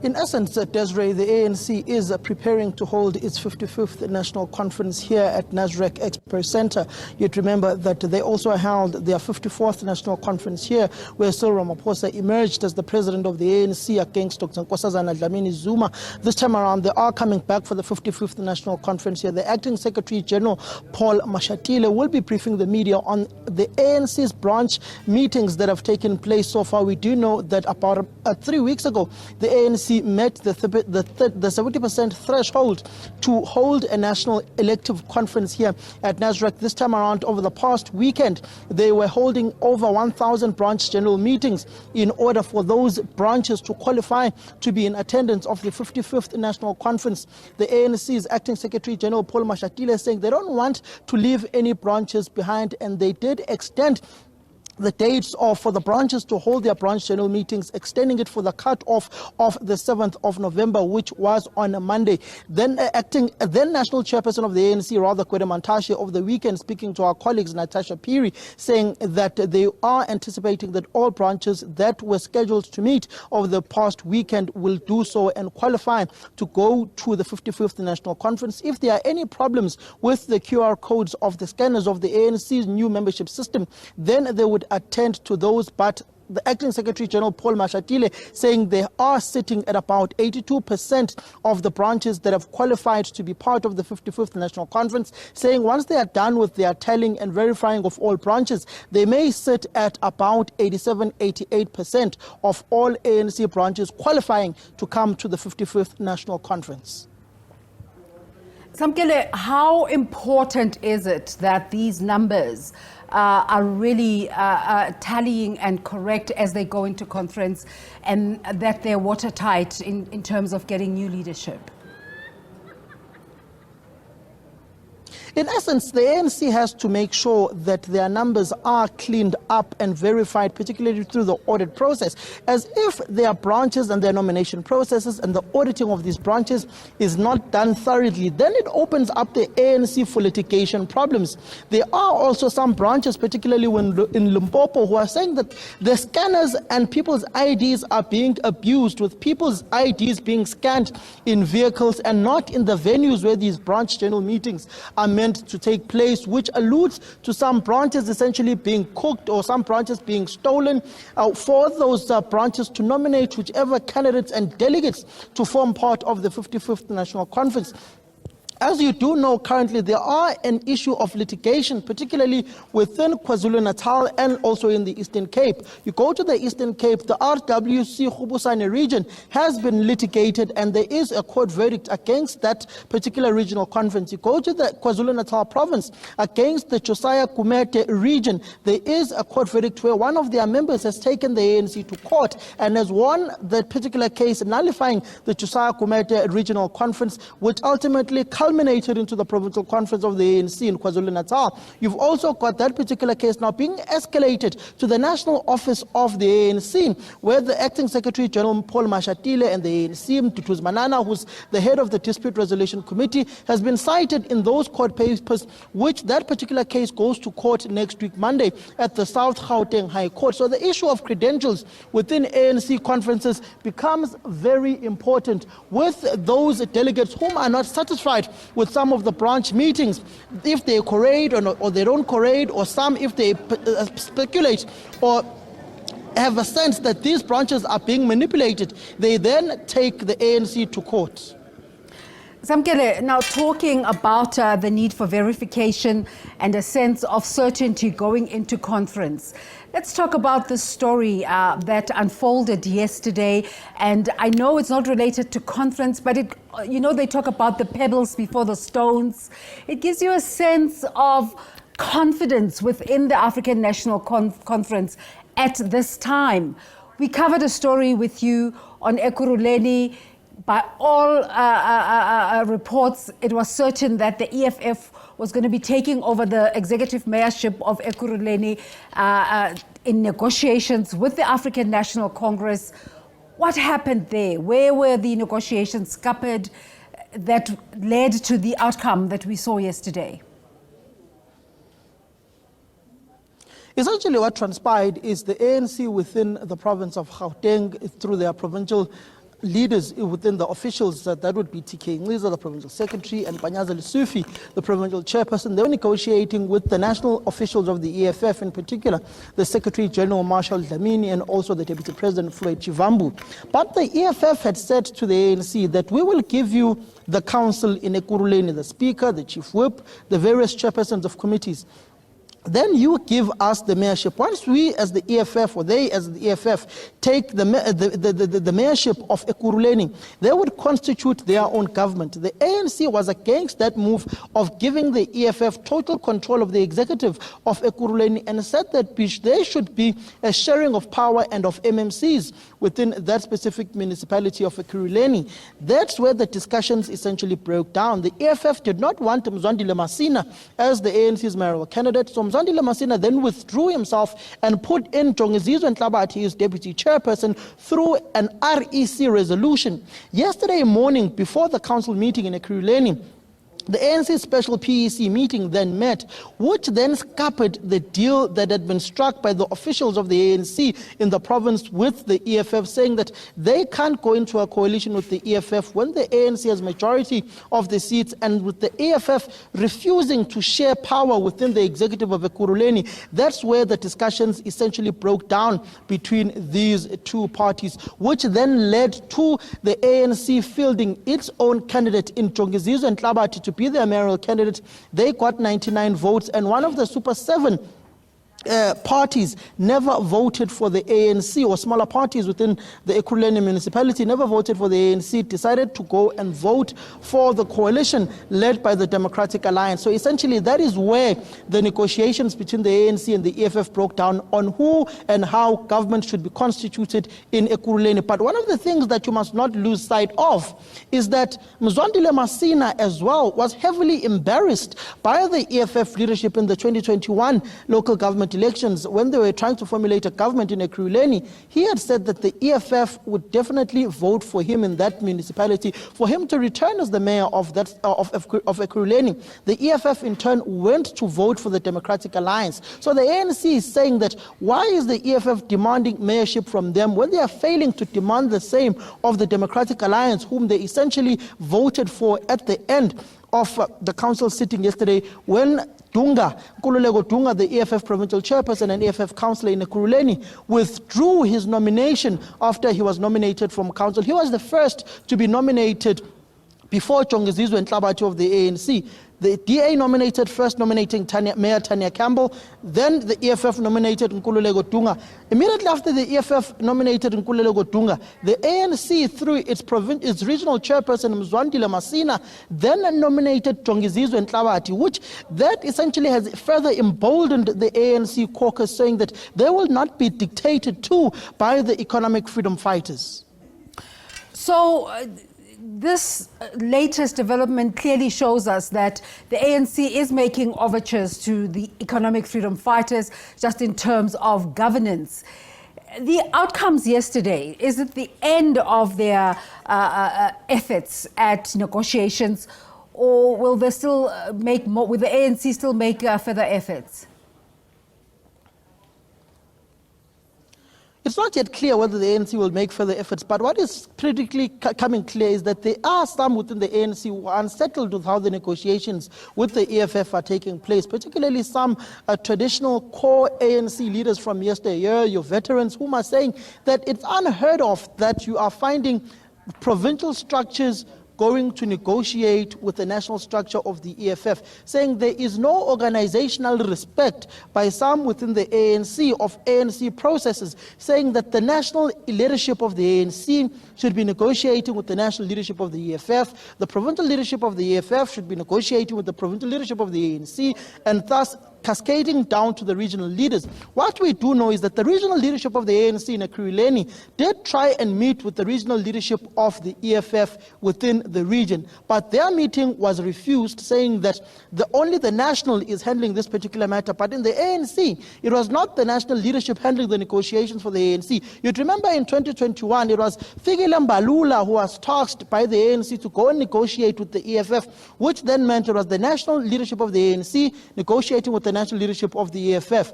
In essence, Desiree, the ANC is preparing to hold its 55th National Conference here at Nasrec Expo Center. You'd remember that they also held their 54th National Conference here, where Cyril Ramaphosa emerged as the president of the ANC against Dr. Nkosazana Dlamini Zuma. This time around, they are coming back for the 55th National Conference here. The acting Secretary General, Paul Mashatile, will be briefing the media on the ANC's branch meetings that have taken place so far. We do know that about 3 weeks ago, the ANC met the 70% threshold to hold a national elective conference here at Nasrec. This time around, over the past weekend, they were holding over 1,000 branch general meetings in order for those branches to qualify to be in attendance of the 55th National Conference. The ANC's acting Secretary General Paul Mashatile is saying they don't want to leave any branches behind, and they did extend the dates for the branches to hold their branch general meetings, extending it for the cut-off of the 7th of November, which was on a Monday. Then National Chairperson of the ANC, Kwede Mantashe, over the weekend, speaking to our colleagues Natasha Piri, saying that they are anticipating that all branches that were scheduled to meet over the past weekend will do so and qualify to go to the 55th National Conference. If there are any problems with the QR codes of the scanners of the ANC's new membership system, then they would attend to those. But the acting Secretary General Paul Mashatile saying they are sitting at about 82% of the branches that have qualified to be part of the 55th National Conference, saying once they are done with their tallying and verifying of all branches, they may sit at about 87-88% of all ANC branches qualifying to come to the 55th National Conference. Samkele, how important is it that these numbers are really tallying and correct as they go into conference, and that they're watertight in terms of getting new leadership? In essence, the ANC has to make sure that their numbers are cleaned up and verified, particularly through the audit process, as if their branches and their nomination processes and the auditing of these branches is not done thoroughly, then it opens up the ANC for litigation problems. There are also some branches, particularly in Limpopo, who are saying that the scanners and people's IDs are being abused, with people's IDs being scanned in vehicles and not in the venues where these branch general meetings are meant to take place, which alludes to some branches essentially being cooked or some branches being stolen for those branches to nominate whichever candidates and delegates to form part of the 55th National Conference. As you do know, currently there are an issue of litigation, particularly within KwaZulu-Natal and also in the Eastern Cape. You go to the Eastern Cape, the RWC Khubusane region has been litigated, and there is a court verdict against that particular regional conference. You go to the KwaZulu-Natal province, against the Josiah Kumete region, there is a court verdict where one of their members has taken the ANC to court and has won that particular case, nullifying the Josiah Kumete regional conference, which ultimately culminated into the Provincial Conference of the ANC in KwaZulu-Natal. You've also got that particular case now being escalated to the National Office of the ANC, where the acting Secretary General Paul Mashatile and the ANC, Tutuz Manana, who's the head of the Dispute Resolution Committee, has been cited in those court papers, which that particular case goes to court next week, Monday, at the South Gauteng High Court. So the issue of credentials within ANC conferences becomes very important, with those delegates whom are not satisfied with some of the branch meetings, if they corrade or they don't corrade, or some if they speculate or have a sense that these branches are being manipulated, they then take the ANC to court. Samkele, now talking about the need for verification and a sense of certainty going into conference, let's talk about the story that unfolded yesterday. And I know it's not related to conference, but they talk about the pebbles before the stones. It gives you a sense of confidence within the African National Conference at this time. We covered a story with you on Ekurhuleni. By all reports, it was certain that the EFF was going to be taking over the executive mayorship of Ekurhuleni in negotiations with the African National Congress. What happened there? Where were the negotiations scuppered that led to the outcome that we saw yesterday? Essentially what transpired is the ANC within the province of Gauteng, through their provincial leaders within the officials, that would be TK Ngiza, the provincial secretary, and Panyaza Lesufi, the provincial chairperson. They were negotiating with the national officials of the EFF, in particular, the Secretary General Marshal Dlamini and also the Deputy President Floyd Chivambu. But the EFF had said to the ANC that we will give you the council in Ekurhuleni, the Speaker, the Chief Whip, the various chairpersons of committees. Then you give us the mayorship. Once we as the EFF, or they as the EFF, take the mayorship of Ekurhuleni, they would constitute their own government. The ANC was against that move of giving the EFF total control of the executive of Ekurhuleni and said that there should be a sharing of power and of MMCs within that specific municipality of Ekurhuleni. That's where the discussions essentially broke down. The EFF did not want Mzwandile Masina as the ANC's mayoral candidate, so Mzwandile Masina then withdrew himself and put in Jongizizwe Nhlabathi, his deputy chairperson, through an REC resolution. Yesterday morning, before the council meeting in Ekurhuleni, the ANC special PEC meeting then met, which then scuppered the deal that had been struck by the officials of the ANC in the province with the EFF, saying that they can't go into a coalition with the EFF when the ANC has majority of the seats, and with the EFF refusing to share power within the executive of Ekurhuleni. That's where the discussions essentially broke down between these two parties, which then led to the ANC fielding its own candidate in Jongizizwe Nhlabathi to be their mayoral candidate. They got 99 votes, and one of the Super 7 parties never voted for the ANC, or smaller parties within the Ekurhuleni municipality never voted for the ANC, decided to go and vote for the coalition led by the Democratic Alliance. So essentially that is where the negotiations between the ANC and the EFF broke down on who and how government should be constituted in Ekurhuleni. But one of the things that you must not lose sight of is that Mzwandile Masina as well was heavily embarrassed by the EFF leadership in the 2021 local government elections when they were trying to formulate a government in Ekurhuleni. He had said that the EFF would definitely vote for him in that municipality, for him to return as the mayor of Ekurhuleni. The EFF in turn went to vote for the Democratic Alliance. So the ANC is saying that why is the EFF demanding mayorship from them when they are failing to demand the same of the Democratic Alliance, whom they essentially voted for at the end of the council sitting yesterday, when Nkululeko Dunga, the EFF provincial chairperson and EFF councillor in Ekurhuleni, withdrew his nomination after he was nominated from council. He was the first to be nominated before Jongizizwe Nhlabathi of the ANC. The DA nominated first, nominating Mayor Tanya Campbell. Then the EFF nominated Nkululeko Dunga. Immediately after the EFF nominated Nkululeko Dunga, the ANC, through its regional chairperson Mzwandile Masina, then nominated Jongizizwe Nhlabathi, which that essentially has further emboldened the ANC caucus, saying that they will not be dictated to by the economic freedom fighters. So this latest development clearly shows us that the ANC is making overtures to the economic freedom fighters just in terms of governance. The outcomes yesterday, is it the end of their efforts at negotiations, or will they still make more? Will the ANC still make further efforts? It's not yet clear whether the ANC will make further efforts, but what is critically coming clear is that there are some within the ANC who are unsettled with how the negotiations with the EFF are taking place, particularly some traditional core ANC leaders from yesteryear, your veterans, whom are saying that it's unheard of that you are finding provincial structures going to negotiate with the national structure of the EFF, saying there is no organizational respect by some within the ANC of ANC processes, saying that the national leadership of the ANC should be negotiating with the national leadership of the EFF, the provincial leadership of the EFF should be negotiating with the provincial leadership of the ANC, and thus cascading down to the regional leaders. What we do know is that the regional leadership of the ANC in Ekurhuleni did try and meet with the regional leadership of the EFF within the region, but their meeting was refused, saying that only the national is handling this particular matter. But in the ANC, it was not the national leadership handling the negotiations for the ANC. You'd remember in 2021, it was Fikile Mbalula who was tasked by the ANC to go and negotiate with the EFF, which then meant it was the national leadership of the ANC negotiating with the national leadership of the EFF.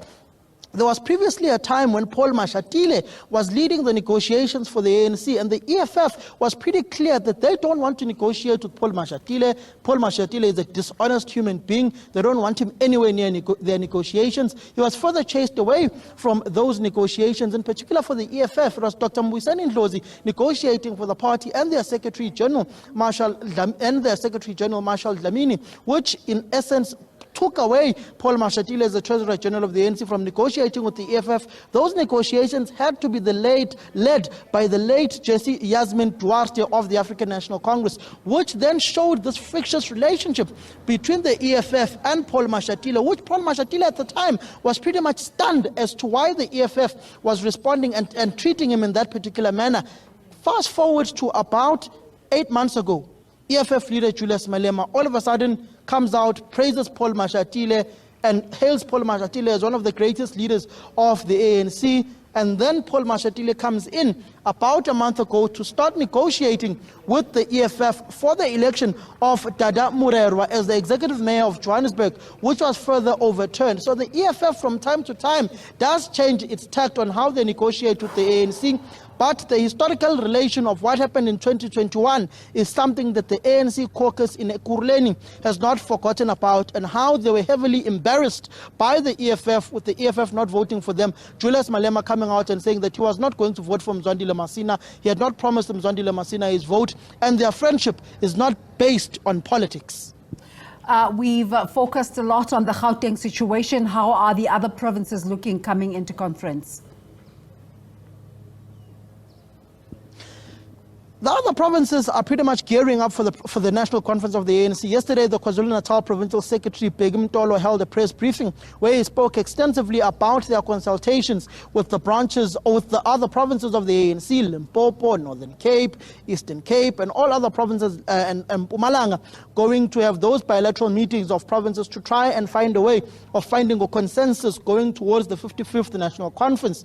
There was previously a time when Paul Mashatile was leading the negotiations for the ANC, and the EFF was pretty clear that they don't want to negotiate with Paul Mashatile. Paul Mashatile is a dishonest human being. They don't want him anywhere near their negotiations. He was further chased away from those negotiations. In particular for the EFF, it was Dr. Mbuyiseni Ndlozi negotiating for the party and their Secretary General, Marshal Dlamini, which in essence took away Paul Mashatile as the Treasurer General of the ANC from negotiating with the EFF. Those negotiations had to be led by the late Jesse Yasmin Duarte of the African National Congress, which then showed this frictious relationship between the EFF and Paul Mashatile, which Paul Mashatile at the time was pretty much stunned as to why the EFF was responding and treating him in that particular manner. Fast forward to about 8 months ago, EFF leader Julius Malema all of a sudden comes out, praises Paul Mashatile, and hails Paul Mashatile as one of the greatest leaders of the ANC. And then Paul Mashatile comes in about a month ago to start negotiating with the EFF for the election of Dada Murerwa as the executive mayor of Johannesburg, which was further overturned. So the EFF from time to time does change its tact on how they negotiate with the ANC. But the historical relation of what happened in 2021 is something that the ANC caucus in Ekurhuleni has not forgotten about, and how they were heavily embarrassed by the EFF, with the EFF not voting for them. Julius Malema coming out and saying that he was not going to vote for Mzwandile Masina. He had not promised Mzwandile Masina his vote, and their friendship is not based on politics. We've focused a lot on the Gauteng situation. How are the other provinces looking coming into conference? The other provinces are pretty much gearing up for the national conference of the ANC. Yesterday, the KwaZulu-Natal Provincial Secretary Bheki Mtolo held a press briefing where he spoke extensively about their consultations with the branches, or with the other provinces of the ANC, Limpopo, Northern Cape, Eastern Cape, and all other provinces, and Mpumalanga, going to have those bilateral meetings of provinces to try and find a way of finding a consensus going towards the 55th National Conference.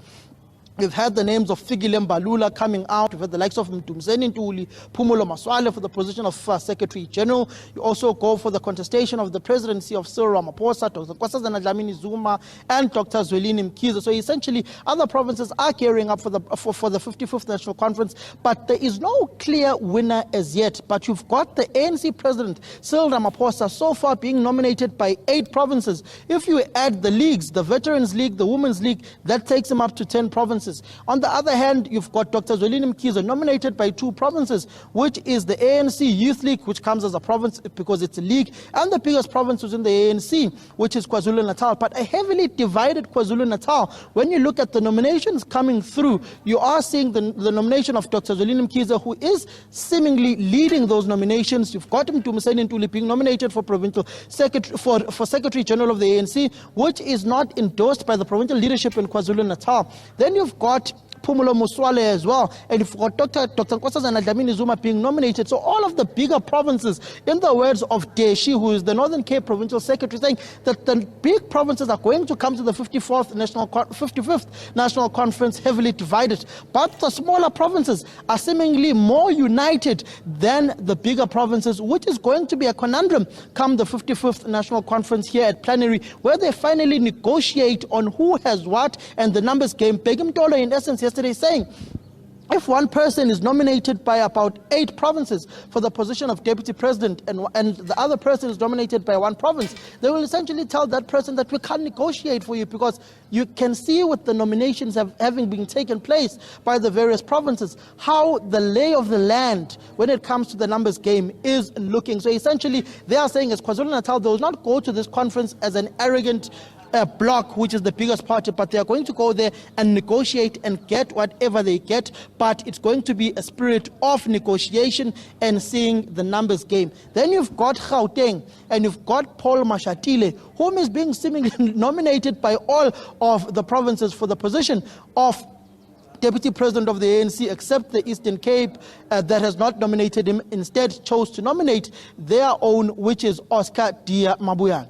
We've had the names of Fikile Mbalula coming out. We've had the likes of Mdumiseni Ntuli, Phumulo Masualle for the position of Secretary General. You also go for the contestation of the presidency of Cyril Ramaphosa, Dr. Nkosazana Dlamini Zuma, and Dr. Zwelini Mkhize. So essentially, other provinces are gearing up for the 55th National Conference, but there is no clear winner as yet. But you've got the ANC President, Cyril Ramaphosa, so far being nominated by 8 provinces. If you add the leagues, the Veterans League, the Women's League, that takes him up to 10 provinces. On the other hand, you've got Dr. Zwelini Mkhize nominated by 2 provinces, which is the ANC Youth League, which comes as a province because it's a league, and the biggest province within the ANC, which is KwaZulu-Natal. But a heavily divided KwaZulu-Natal. When you look at the nominations coming through, you are seeing the nomination of Dr. Zwelini Mkhize, who is seemingly leading those nominations. You've got Mdumiseni Ntuli being nominated for provincial secretary, for Secretary General of the ANC, which is not endorsed by the provincial leadership in KwaZulu-Natal. Then you've got Phumulo Masualle as well, and you've got Dr. Nkosazana Dlamini Zuma being nominated. So all of the bigger provinces, in the words of Deshi, who is the Northern Cape Provincial Secretary, saying that the big provinces are going to come to the 55th National Conference heavily divided. But the smaller provinces are seemingly more united than the bigger provinces, which is going to be a conundrum come the 55th National Conference here at Plenary, where they finally negotiate on who has what and the numbers game. Bheki Mtolo, in essence, yesterday saying, if one person is nominated by about 8 provinces for the position of deputy president, and the other person is nominated by 1 province, they will essentially tell that person that we can't negotiate for you, because you can see with the nominations having been taken place by the various provinces, how the lay of the land when it comes to the numbers game is looking. So essentially, they are saying as KwaZulu-Natal, they will not go to this conference as an arrogant bloc, which is the biggest party, but they are going to go there and negotiate and get whatever they get. But it's going to be a spirit of negotiation and seeing the numbers game. Then you've got Gauteng, and you've got Paul Mashatile, whom is being seemingly nominated by all of the provinces for the position of Deputy President of the ANC, except the Eastern Cape that has not nominated him, instead chose to nominate their own, which is Oscar Dia Mabuyane.